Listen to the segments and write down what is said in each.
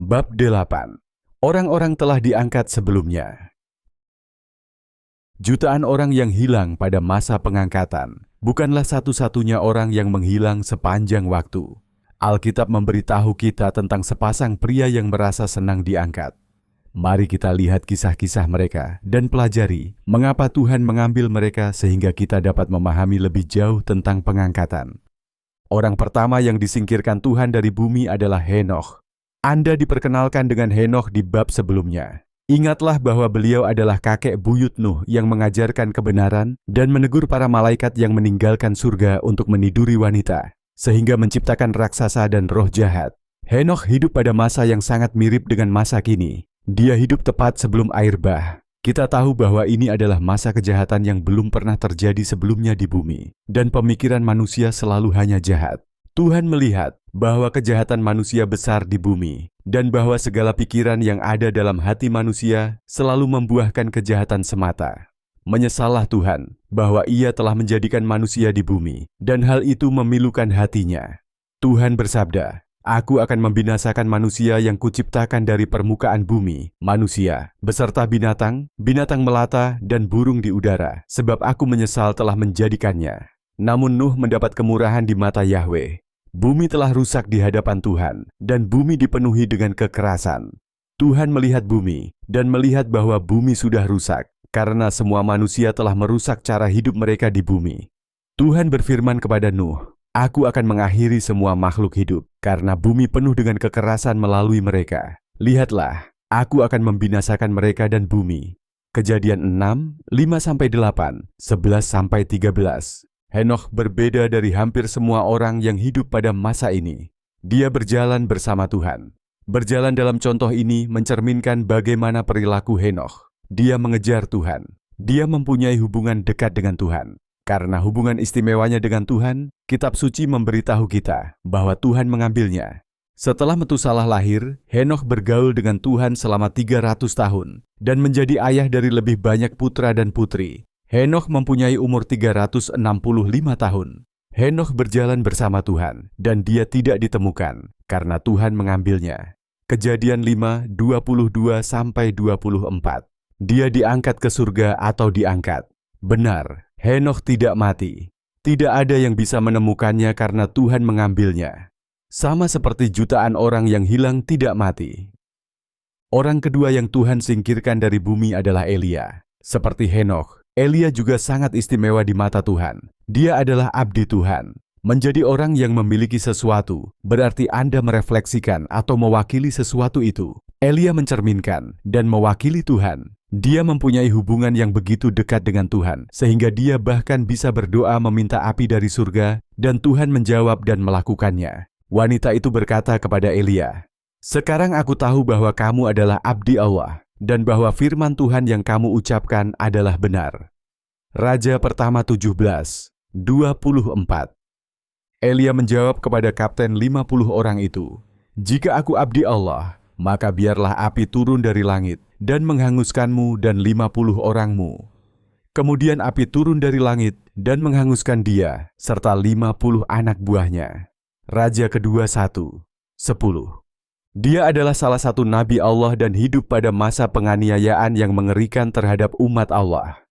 Bab 8. Orang-orang telah diangkat sebelumnya. Jutaan orang yang hilang pada masa pengangkatan bukanlah satu-satunya orang yang menghilang sepanjang waktu. Alkitab memberitahu kita tentang sepasang pria yang merasa senang diangkat. Mari kita lihat kisah-kisah mereka dan pelajari mengapa Tuhan mengambil mereka sehingga kita dapat memahami lebih jauh tentang pengangkatan. Orang pertama yang disingkirkan Tuhan dari bumi adalah Henokh. Anda diperkenalkan dengan Henokh di bab sebelumnya. Ingatlah bahwa beliau adalah kakek buyut Nuh yang mengajarkan kebenaran dan menegur para malaikat yang meninggalkan surga untuk meniduri wanita, sehingga menciptakan raksasa dan roh jahat. Henokh hidup pada masa yang sangat mirip dengan masa kini. Dia hidup tepat sebelum air bah. Kita tahu bahwa ini adalah masa kejahatan yang belum pernah terjadi sebelumnya di bumi, dan pemikiran manusia selalu hanya jahat. Tuhan melihat bahwa kejahatan manusia besar di bumi, dan bahwa segala pikiran yang ada dalam hati manusia selalu membuahkan kejahatan semata. Menyesallah Tuhan bahwa Ia telah menjadikan manusia di bumi, dan hal itu memilukan hatinya. Tuhan bersabda, "Aku akan membinasakan manusia yang kuciptakan dari permukaan bumi, manusia, beserta binatang, binatang melata, dan burung di udara, sebab aku menyesal telah menjadikannya." Namun Nuh mendapat kemurahan di mata Yahweh. Bumi telah rusak di hadapan Tuhan, dan bumi dipenuhi dengan kekerasan. Tuhan melihat bumi, dan melihat bahwa bumi sudah rusak, karena semua manusia telah merusak cara hidup mereka di bumi. Tuhan berfirman kepada Nuh, "Aku akan mengakhiri semua makhluk hidup, karena bumi penuh dengan kekerasan melalui mereka. Lihatlah, aku akan membinasakan mereka dan bumi." Kejadian 6, 5-8, 11-13. Henokh berbeda dari hampir semua orang yang hidup pada masa ini. Dia berjalan bersama Tuhan. Berjalan dalam contoh ini mencerminkan bagaimana perilaku Henokh. Dia mengejar Tuhan. Dia mempunyai hubungan dekat dengan Tuhan. Karena hubungan istimewanya dengan Tuhan, Kitab Suci memberitahu kita bahwa Tuhan mengambilnya. Setelah Metusalah lahir, Henokh bergaul dengan Tuhan selama 300 tahun dan menjadi ayah dari lebih banyak putra dan putri. Henokh mempunyai umur 365 tahun. Henokh berjalan bersama Tuhan dan dia tidak ditemukan karena Tuhan mengambilnya. Kejadian 5, 22-24. Dia diangkat ke surga atau diangkat. Benar, Henokh tidak mati. Tidak ada yang bisa menemukannya karena Tuhan mengambilnya. Sama seperti jutaan orang yang hilang tidak mati. Orang kedua yang Tuhan singkirkan dari bumi adalah Elia. Seperti Henokh, Elia juga sangat istimewa di mata Tuhan. Dia adalah abdi Tuhan. Menjadi orang yang memiliki sesuatu, berarti Anda merefleksikan atau mewakili sesuatu itu. Elia mencerminkan dan mewakili Tuhan. Dia mempunyai hubungan yang begitu dekat dengan Tuhan, sehingga dia bahkan bisa berdoa meminta api dari surga, dan Tuhan menjawab dan melakukannya. Wanita itu berkata kepada Elia, "Sekarang aku tahu bahwa kamu adalah abdi Allah, dan bahwa firman Tuhan yang kamu ucapkan adalah benar." Raja Pertama 17:24. Elia menjawab kepada kapten 50 orang itu, "Jika aku abdi Allah, maka biarlah api turun dari langit dan menghanguskanmu dan 50 orangmu." Kemudian api turun dari langit dan menghanguskan dia serta 50 anak buahnya. Raja Kedua 1:10. Dia adalah salah satu nabi Allah dan hidup pada masa penganiayaan yang mengerikan terhadap umat Allah.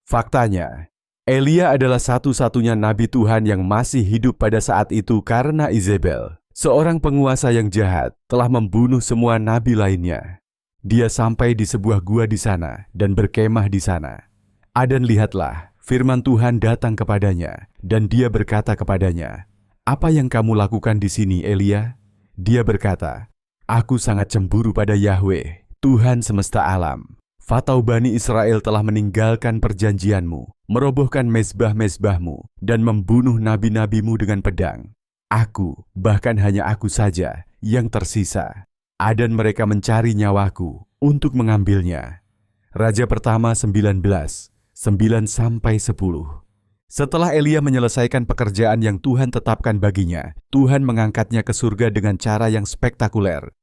Faktanya, Elia adalah satu-satunya nabi Tuhan yang masih hidup pada saat itu karena Izebel, seorang penguasa yang jahat, telah membunuh semua nabi lainnya. Dia sampai di sebuah gua di sana dan berkemah di sana. Dan lihatlah, firman Tuhan datang kepadanya, dan dia berkata kepadanya, "Apa yang kamu lakukan di sini, Elia?" Dia berkata, "Aku sangat cemburu pada Yahweh, Tuhan semesta alam. Fatau Bani Israel telah meninggalkan perjanjianmu, merobohkan mezbah-mezbahmu, dan membunuh nabi-nabimu dengan pedang. Aku, bahkan hanya aku saja, yang tersisa. Dan mereka mencari nyawaku untuk mengambilnya." Raja Pertama 19, 9-10. Setelah Elia menyelesaikan pekerjaan yang Tuhan tetapkan baginya, Tuhan mengangkatnya ke surga dengan cara yang spektakuler.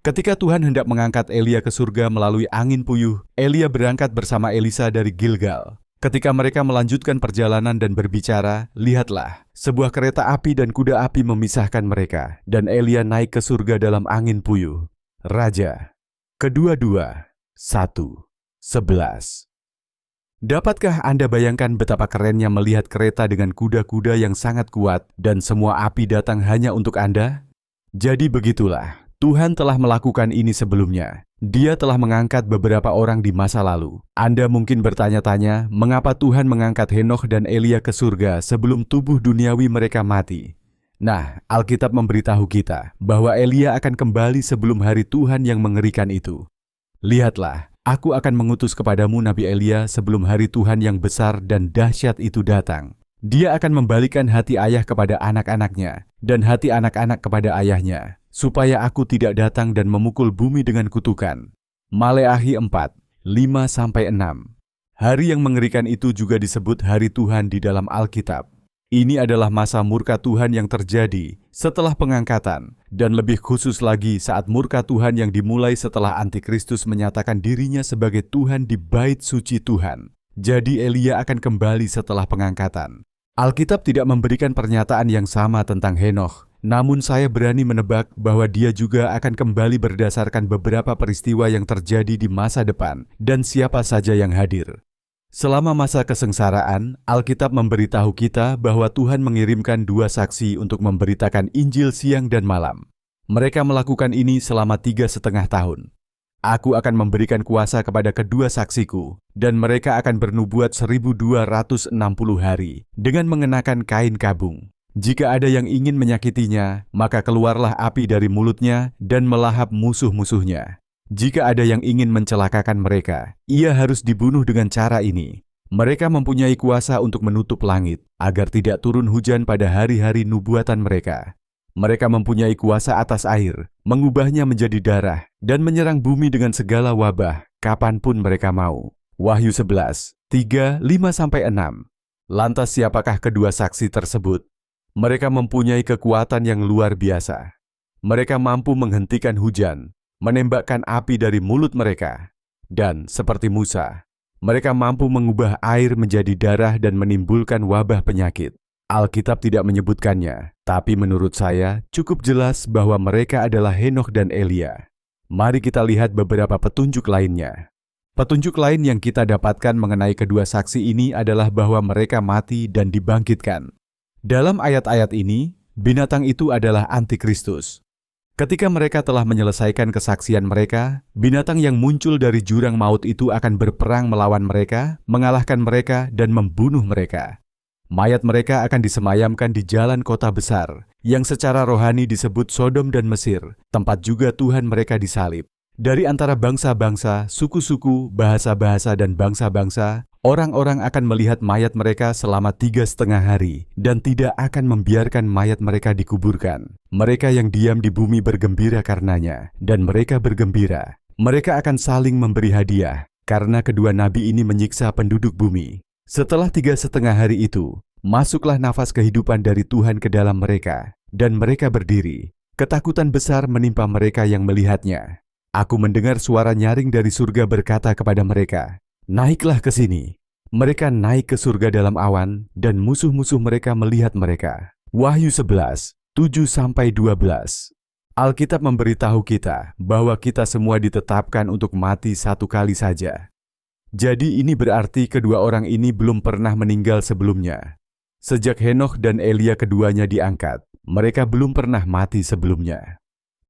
Ketika Tuhan hendak mengangkat Elia ke surga melalui angin puyuh, Elia berangkat bersama Elisa dari Gilgal. Ketika mereka melanjutkan perjalanan dan berbicara, lihatlah, sebuah kereta api dan kuda api memisahkan mereka, dan Elia naik ke surga dalam angin puyuh. Raja. Kedua-dua 1:11. Dapatkah Anda bayangkan betapa kerennya melihat kereta dengan kuda-kuda yang sangat kuat dan semua api datang hanya untuk Anda? Jadi begitulah, Tuhan telah melakukan ini sebelumnya. Dia telah mengangkat beberapa orang di masa lalu. Anda mungkin bertanya-tanya, mengapa Tuhan mengangkat Henokh dan Elia ke surga sebelum tubuh duniawi mereka mati? Nah, Alkitab memberitahu kita bahwa Elia akan kembali sebelum hari Tuhan yang mengerikan itu. Lihatlah, aku akan mengutus kepadamu Nabi Elia sebelum hari Tuhan yang besar dan dahsyat itu datang. Dia akan membalikan hati ayah kepada anak-anaknya dan hati anak-anak kepada ayahnya, supaya aku tidak datang dan memukul bumi dengan kutukan. Maleakhi 4:5-6. Hari yang mengerikan itu juga disebut hari Tuhan di dalam Alkitab. Ini adalah masa murka Tuhan yang terjadi setelah pengangkatan, dan lebih khusus lagi saat murka Tuhan yang dimulai setelah Antikristus menyatakan dirinya sebagai Tuhan di bait suci Tuhan. Jadi Elia akan kembali setelah pengangkatan. Alkitab tidak memberikan pernyataan yang sama tentang Henokh, namun saya berani menebak bahwa dia juga akan kembali berdasarkan beberapa peristiwa yang terjadi di masa depan dan siapa saja yang hadir. Selama masa kesengsaraan, Alkitab memberitahu kita bahwa Tuhan mengirimkan 2 saksi untuk memberitakan Injil siang dan malam. Mereka melakukan ini selama 3,5 tahun. Aku akan memberikan kuasa kepada kedua saksiku, dan mereka akan bernubuat 1260 hari dengan mengenakan kain kabung. Jika ada yang ingin menyakitinya, maka keluarlah api dari mulutnya dan melahap musuh-musuhnya. Jika ada yang ingin mencelakakan mereka, ia harus dibunuh dengan cara ini. Mereka mempunyai kuasa untuk menutup langit, agar tidak turun hujan pada hari-hari nubuatan mereka. Mereka mempunyai kuasa atas air, mengubahnya menjadi darah, dan menyerang bumi dengan segala wabah, kapanpun mereka mau. Wahyu 11:3-5-6. Lantas siapakah kedua saksi tersebut? Mereka mempunyai kekuatan yang luar biasa. Mereka mampu menghentikan hujan, menembakkan api dari mulut mereka, dan seperti Musa, mereka mampu mengubah air menjadi darah dan menimbulkan wabah penyakit. Alkitab tidak menyebutkannya, tapi menurut saya cukup jelas bahwa mereka adalah Henokh dan Elia. Mari kita lihat beberapa petunjuk lainnya. Petunjuk lain yang kita dapatkan mengenai kedua saksi ini adalah bahwa mereka mati dan dibangkitkan. Dalam ayat-ayat ini, binatang itu adalah Antikristus. Ketika mereka telah menyelesaikan kesaksian mereka, binatang yang muncul dari jurang maut itu akan berperang melawan mereka, mengalahkan mereka, dan membunuh mereka. Mayat mereka akan disemayamkan di jalan kota besar, yang secara rohani disebut Sodom dan Mesir, tempat juga Tuhan mereka disalib. Dari antara bangsa-bangsa, suku-suku, bahasa-bahasa, dan bangsa-bangsa, orang-orang akan melihat mayat mereka selama 3,5 hari, dan tidak akan membiarkan mayat mereka dikuburkan. Mereka yang diam di bumi bergembira karenanya, dan mereka bergembira. Mereka akan saling memberi hadiah, karena kedua nabi ini menyiksa penduduk bumi. Setelah 3,5 hari itu, masuklah nafas kehidupan dari Tuhan ke dalam mereka, dan mereka berdiri. Ketakutan besar menimpa mereka yang melihatnya. Aku mendengar suara nyaring dari surga berkata kepada mereka, "Naiklah ke sini." Mereka naik ke surga dalam awan, dan musuh-musuh mereka melihat mereka. Wahyu 11:7-12. Alkitab memberitahu kita bahwa kita semua ditetapkan untuk mati satu kali saja. Jadi ini berarti kedua orang ini belum pernah meninggal sebelumnya. Sejak Henokh dan Elia keduanya diangkat, mereka belum pernah mati sebelumnya.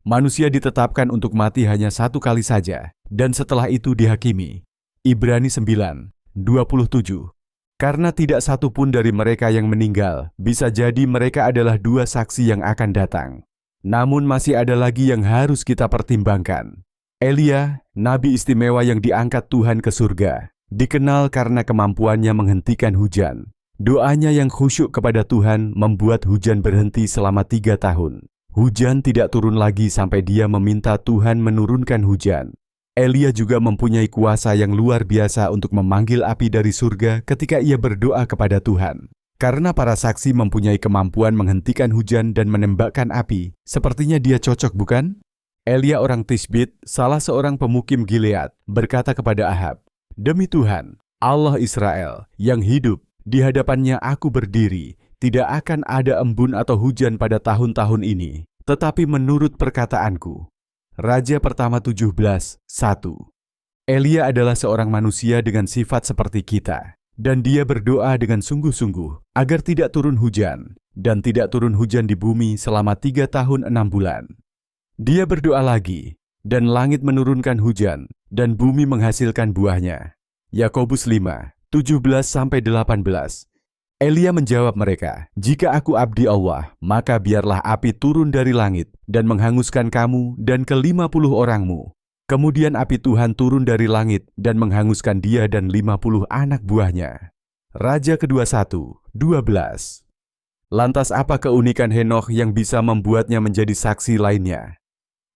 Manusia ditetapkan untuk mati hanya satu kali saja, dan setelah itu dihakimi. Ibrani 9:27. Karena tidak satu pun dari mereka yang meninggal, bisa jadi mereka adalah 2 saksi yang akan datang. Namun masih ada lagi yang harus kita pertimbangkan. Elia, nabi istimewa yang diangkat Tuhan ke surga, dikenal karena kemampuannya menghentikan hujan. Doanya yang khusyuk kepada Tuhan membuat hujan berhenti selama 3 tahun. Hujan tidak turun lagi sampai dia meminta Tuhan menurunkan hujan. Elia juga mempunyai kuasa yang luar biasa untuk memanggil api dari surga ketika ia berdoa kepada Tuhan. Karena para saksi mempunyai kemampuan menghentikan hujan dan menembakkan api, sepertinya dia cocok, bukan? Elia orang Tishbit, salah seorang pemukim Gilead, berkata kepada Ahab, "Demi Tuhan, Allah Israel, yang hidup, di hadapannya aku berdiri, tidak akan ada embun atau hujan pada tahun-tahun ini, tetapi menurut perkataanku." Raja pertama 17:1. Elia adalah seorang manusia dengan sifat seperti kita, dan dia berdoa dengan sungguh-sungguh agar tidak turun hujan, dan tidak turun hujan di bumi selama 3 tahun 6 bulan. Dia berdoa lagi, dan langit menurunkan hujan, dan bumi menghasilkan buahnya. Yakobus 5:17-18. Elia menjawab mereka, "Jika aku abdi Allah, maka biarlah api turun dari langit dan menghanguskan kamu dan ke-50 orangmu." Kemudian api Tuhan turun dari langit dan menghanguskan dia dan 50 anak buahnya. Raja kedua 1:12. Lantas apa keunikan Henokh yang bisa membuatnya menjadi saksi lainnya?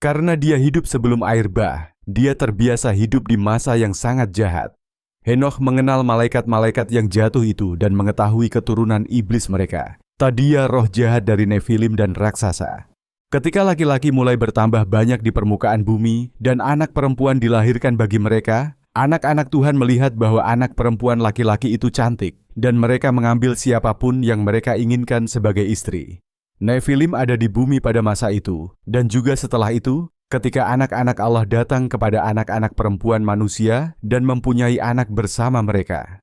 Karena dia hidup sebelum air bah, dia terbiasa hidup di masa yang sangat jahat. Henokh mengenal malaikat-malaikat yang jatuh itu dan mengetahui keturunan iblis mereka. Tadinya roh jahat dari Nefilim dan raksasa. Ketika laki-laki mulai bertambah banyak di permukaan bumi dan anak perempuan dilahirkan bagi mereka, anak-anak Tuhan melihat bahwa anak perempuan laki-laki itu cantik dan mereka mengambil siapapun yang mereka inginkan sebagai istri. Nefilim ada di bumi pada masa itu, dan juga setelah itu, ketika anak-anak Allah datang kepada anak-anak perempuan manusia dan mempunyai anak bersama mereka.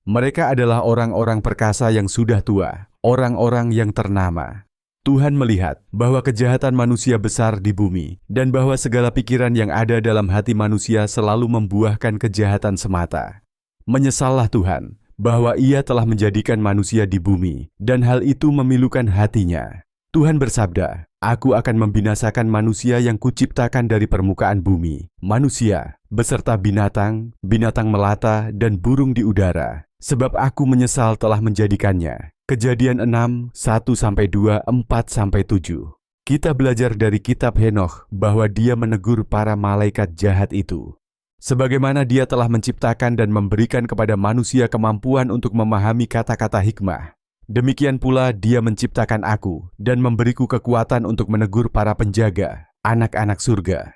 Mereka adalah orang-orang perkasa yang sudah tua, orang-orang yang ternama. Tuhan melihat bahwa kejahatan manusia besar di bumi dan bahwa segala pikiran yang ada dalam hati manusia selalu membuahkan kejahatan semata. Menyesallah Tuhan bahwa Ia telah menjadikan manusia di bumi dan hal itu memilukan hatinya. Tuhan bersabda, "Aku akan membinasakan manusia yang kuciptakan dari permukaan bumi, manusia, beserta binatang, binatang melata, dan burung di udara, sebab aku menyesal telah menjadikannya." Kejadian 6, 1-2, 4-7. Kita belajar dari kitab Henokh bahwa dia menegur para malaikat jahat itu. Sebagaimana dia telah menciptakan dan memberikan kepada manusia kemampuan untuk memahami kata-kata hikmah, demikian pula dia menciptakan aku dan memberiku kekuatan untuk menegur para penjaga, anak-anak surga.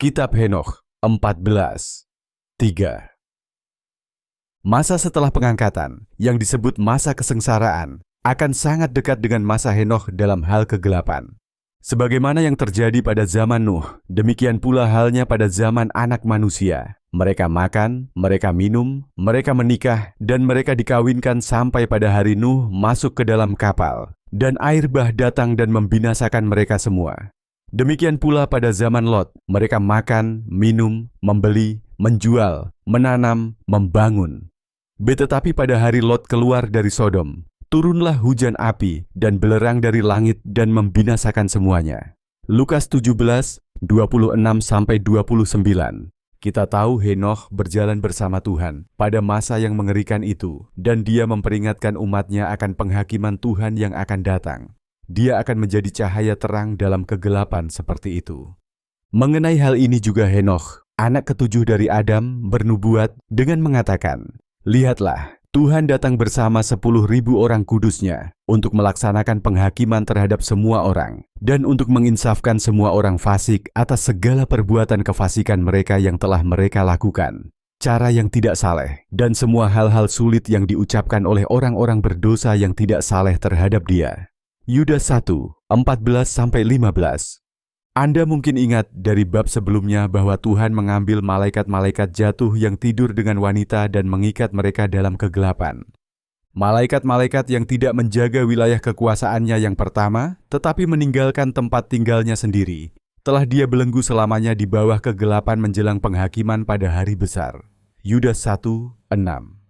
Kitab Henokh 14:3. Masa setelah pengangkatan, yang disebut masa kesengsaraan, akan sangat dekat dengan masa Henokh dalam hal kegelapan. Sebagaimana yang terjadi pada zaman Nuh, demikian pula halnya pada zaman anak manusia. Mereka makan, mereka minum, mereka menikah, dan mereka dikawinkan sampai pada hari Nuh masuk ke dalam kapal, dan air bah datang dan membinasakan mereka semua. Demikian pula pada zaman Lot, mereka makan, minum, membeli, menjual, menanam, membangun. Tetapi pada hari Lot keluar dari Sodom, turunlah hujan api dan belerang dari langit dan membinasakan semuanya. Lukas 17:26-29. Kita tahu Henokh berjalan bersama Tuhan pada masa yang mengerikan itu, dan dia memperingatkan umatnya akan penghakiman Tuhan yang akan datang. Dia akan menjadi cahaya terang dalam kegelapan seperti itu. Mengenai hal ini juga Henokh, anak ketujuh dari Adam, bernubuat dengan mengatakan, "Lihatlah, Tuhan datang bersama 10.000 orang kudusnya untuk melaksanakan penghakiman terhadap semua orang dan untuk menginsafkan semua orang fasik atas segala perbuatan kefasikan mereka yang telah mereka lakukan, cara yang tidak saleh, dan semua hal-hal sulit yang diucapkan oleh orang-orang berdosa yang tidak saleh terhadap dia." Yudas 1:14-15. Anda mungkin ingat dari bab sebelumnya bahwa Tuhan mengambil malaikat-malaikat jatuh yang tidur dengan wanita dan mengikat mereka dalam kegelapan. Malaikat-malaikat yang tidak menjaga wilayah kekuasaannya yang pertama, tetapi meninggalkan tempat tinggalnya sendiri, telah dia belenggu selamanya di bawah kegelapan menjelang penghakiman pada hari besar. Yudas 1:6.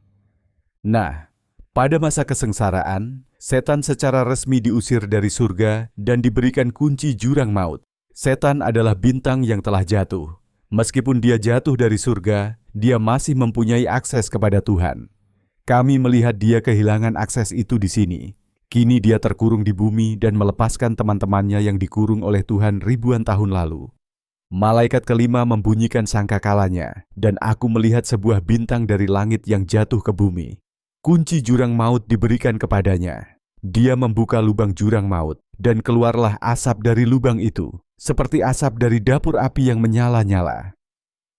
Nah, pada masa kesengsaraan, setan secara resmi diusir dari surga dan diberikan kunci jurang maut. Setan adalah bintang yang telah jatuh. Meskipun dia jatuh dari surga, dia masih mempunyai akses kepada Tuhan. Kami melihat dia kehilangan akses itu di sini. Kini dia terkurung di bumi dan melepaskan teman-temannya yang dikurung oleh Tuhan ribuan tahun lalu. Malaikat kelima membunyikan sangkakalanya, dan aku melihat sebuah bintang dari langit yang jatuh ke bumi. Kunci jurang maut diberikan kepadanya. Dia membuka lubang jurang maut, dan keluarlah asap dari lubang itu, seperti asap dari dapur api yang menyala-nyala.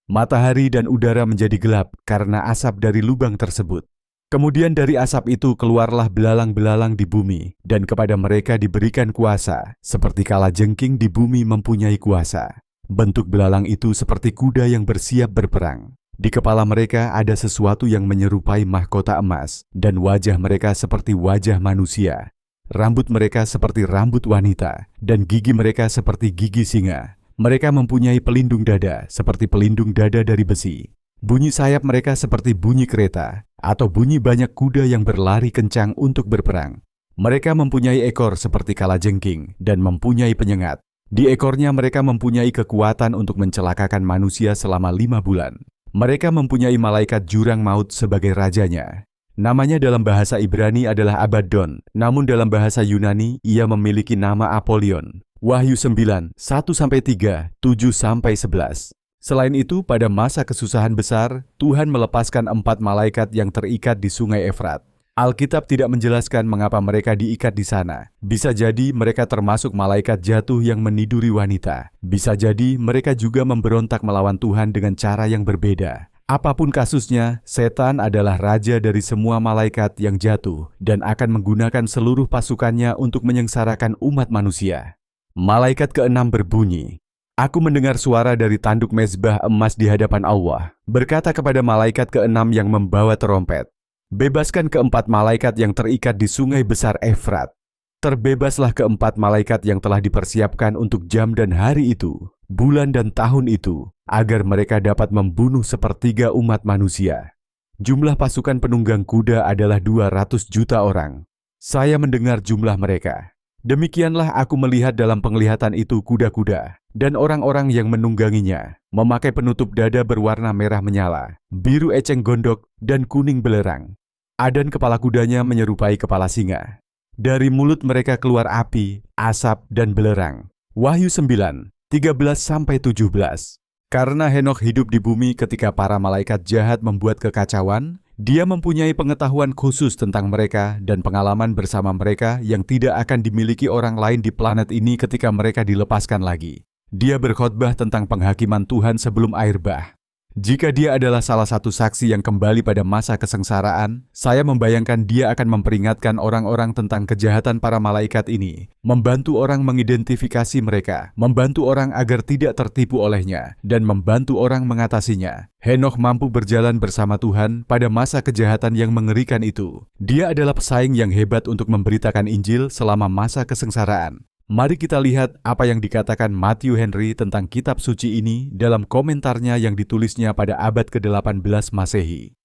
Matahari dan udara menjadi gelap karena asap dari lubang tersebut. Kemudian dari asap itu keluarlah belalang-belalang di bumi, dan kepada mereka diberikan kuasa, seperti kalajengking di bumi mempunyai kuasa. Bentuk belalang itu seperti kuda yang bersiap berperang. Di kepala mereka ada sesuatu yang menyerupai mahkota emas, dan wajah mereka seperti wajah manusia. Rambut mereka seperti rambut wanita, dan gigi mereka seperti gigi singa. Mereka mempunyai pelindung dada seperti pelindung dada dari besi. Bunyi sayap mereka seperti bunyi kereta, atau bunyi banyak kuda yang berlari kencang untuk berperang. Mereka mempunyai ekor seperti kalajengking dan mempunyai penyengat. Di ekornya mereka mempunyai kekuatan untuk mencelakakan manusia selama 5 bulan. Mereka mempunyai malaikat jurang maut sebagai rajanya. Namanya dalam bahasa Ibrani adalah Abaddon, namun dalam bahasa Yunani ia memiliki nama Apollyon. Wahyu 9, 1-3, 7-11. Selain itu, pada masa kesusahan besar, Tuhan melepaskan 4 malaikat yang terikat di sungai Efrat. Alkitab tidak menjelaskan mengapa mereka diikat di sana. Bisa jadi mereka termasuk malaikat jatuh yang meniduri wanita. Bisa jadi mereka juga memberontak melawan Tuhan dengan cara yang berbeda. Apapun kasusnya, setan adalah raja dari semua malaikat yang jatuh dan akan menggunakan seluruh pasukannya untuk menyengsarakan umat manusia. Malaikat ke-6 berbunyi, "Aku mendengar suara dari tanduk mezbah emas di hadapan Allah, berkata kepada malaikat ke-6 yang membawa terompet, 'Bebaskan ke-4 malaikat yang terikat di sungai besar Efrat.' Terbebaslah ke-4 malaikat yang telah dipersiapkan untuk jam dan hari itu, bulan dan tahun itu, agar mereka dapat membunuh sepertiga umat manusia. Jumlah pasukan penunggang kuda adalah 200 juta orang. Saya mendengar jumlah mereka. Demikianlah aku melihat dalam penglihatan itu kuda-kuda, dan orang-orang yang menungganginya, memakai penutup dada berwarna merah menyala, biru eceng gondok, dan kuning belerang. Adan kepala kudanya menyerupai kepala singa. Dari mulut mereka keluar api, asap, dan belerang." Wahyu 9, 13-17. Karena Henokh hidup di bumi ketika para malaikat jahat membuat kekacauan, dia mempunyai pengetahuan khusus tentang mereka dan pengalaman bersama mereka yang tidak akan dimiliki orang lain di planet ini ketika mereka dilepaskan lagi. Dia berkhotbah tentang penghakiman Tuhan sebelum air bah. Jika dia adalah salah satu saksi yang kembali pada masa kesengsaraan, saya membayangkan dia akan memperingatkan orang-orang tentang kejahatan para malaikat ini, membantu orang mengidentifikasi mereka, membantu orang agar tidak tertipu olehnya, dan membantu orang mengatasinya. Henokh mampu berjalan bersama Tuhan pada masa kejahatan yang mengerikan itu. Dia adalah pesaing yang hebat untuk memberitakan Injil selama masa kesengsaraan. Mari kita lihat apa yang dikatakan Matthew Henry tentang kitab suci ini dalam komentarnya yang ditulisnya pada abad ke-18 Masehi.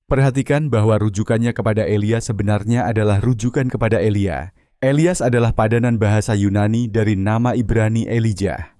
Perhatikan bahwa rujukannya kepada Elia sebenarnya adalah rujukan kepada Elia. Elias adalah padanan bahasa Yunani dari nama Ibrani Elijah.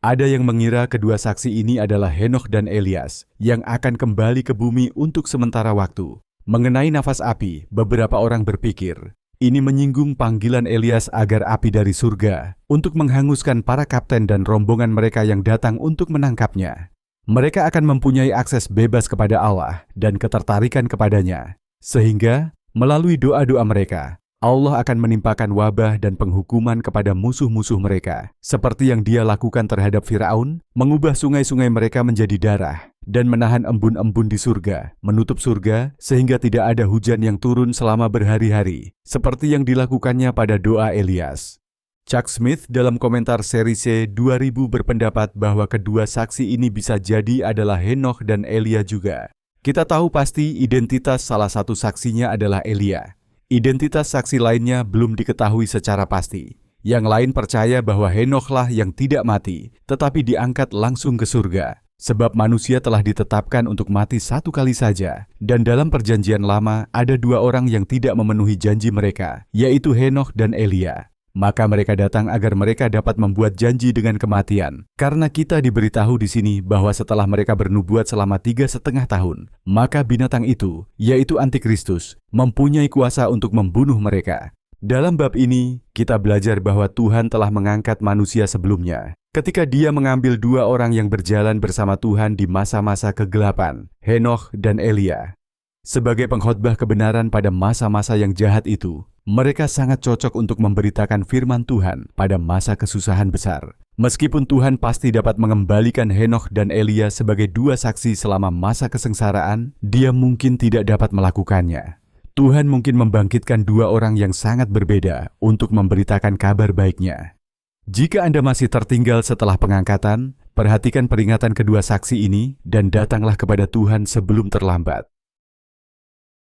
Ada yang mengira kedua saksi ini adalah Henokh dan Elias yang akan kembali ke bumi untuk sementara waktu. Mengenai nafas api, beberapa orang berpikir, ini menyinggung panggilan Elias agar api dari surga untuk menghanguskan para kapten dan rombongan mereka yang datang untuk menangkapnya. Mereka akan mempunyai akses bebas kepada Allah dan ketertarikan kepadanya. Sehingga, melalui doa-doa mereka, Allah akan menimpakan wabah dan penghukuman kepada musuh-musuh mereka, seperti yang Dia lakukan terhadap Firaun, mengubah sungai-sungai mereka menjadi darah, dan menahan embun-embun di surga, menutup surga sehingga tidak ada hujan yang turun selama berhari-hari, seperti yang dilakukannya pada doa Elias. Chuck Smith dalam komentar seri C 2000 berpendapat bahwa kedua saksi ini bisa jadi adalah Henokh dan Elia juga. Kita tahu pasti identitas salah satu saksinya adalah Elia. Identitas saksi lainnya belum diketahui secara pasti. Yang lain percaya bahwa Henokhlah yang tidak mati, tetapi diangkat langsung ke surga. Sebab manusia telah ditetapkan untuk mati satu kali saja. Dan dalam perjanjian lama ada 2 orang yang tidak memenuhi janji mereka, yaitu Henokh dan Elia. Maka mereka datang agar mereka dapat membuat janji dengan kematian. Karena kita diberitahu di sini bahwa setelah mereka bernubuat selama 3,5 tahun, maka binatang itu, yaitu Antikristus, mempunyai kuasa untuk membunuh mereka. Dalam bab ini, kita belajar bahwa Tuhan telah mengangkat manusia sebelumnya. Ketika Dia mengambil 2 orang yang berjalan bersama Tuhan di masa-masa kegelapan, Henokh dan Elia. Sebagai pengkhotbah kebenaran pada masa-masa yang jahat itu, mereka sangat cocok untuk memberitakan firman Tuhan pada masa kesusahan besar. Meskipun Tuhan pasti dapat mengembalikan Henokh dan Elia sebagai 2 saksi selama masa kesengsaraan, Dia mungkin tidak dapat melakukannya. Tuhan mungkin membangkitkan 2 orang yang sangat berbeda untuk memberitakan kabar baiknya. Jika Anda masih tertinggal setelah pengangkatan, Perhatikan peringatan kedua saksi ini dan datanglah kepada Tuhan sebelum terlambat.